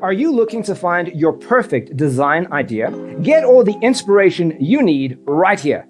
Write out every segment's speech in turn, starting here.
Are you looking to find your perfect design idea? Get all the inspiration you need right here.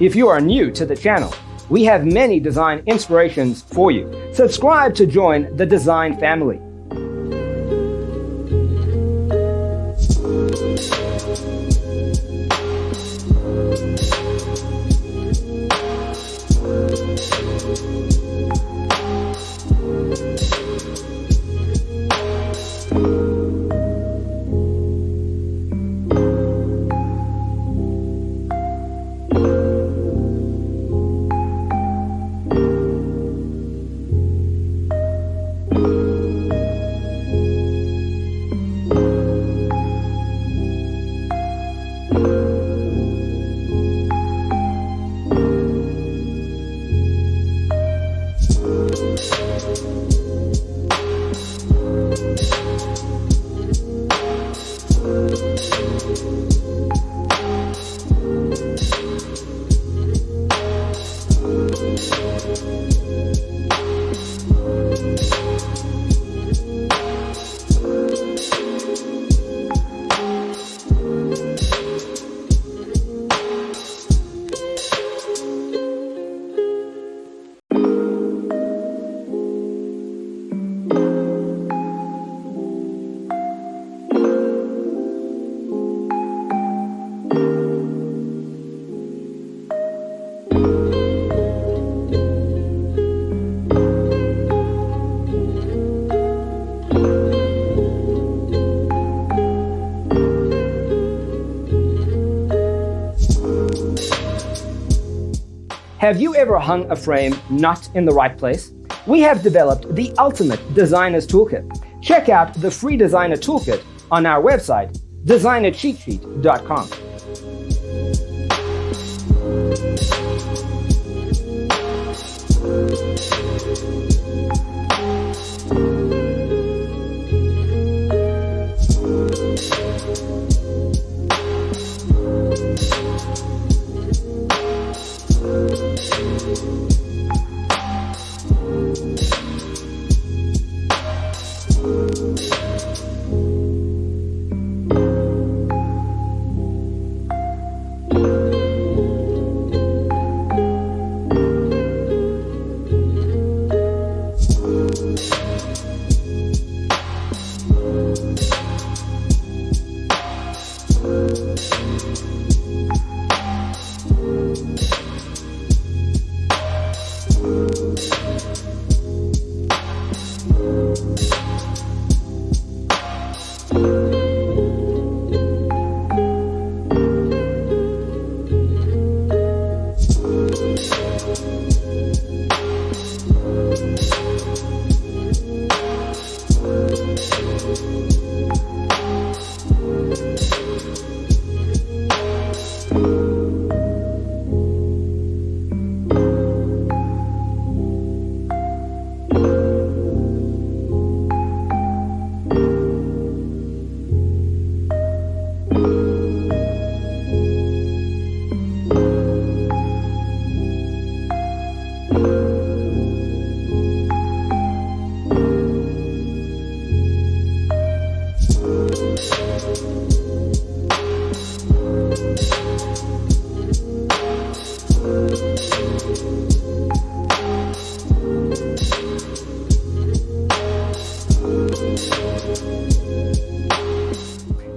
If you are new to the channel, we have many design inspirations for you. Subscribe to join the design family. Have you ever hung a frame not in the right place? We have developed the ultimate designer's toolkit. Check out the free designer toolkit on our website, designercheatsheet.com.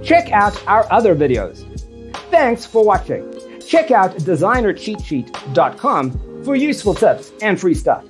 check out our other videos. Thanks for watching. Check out designercheatsheet.com for useful tips and free stuff.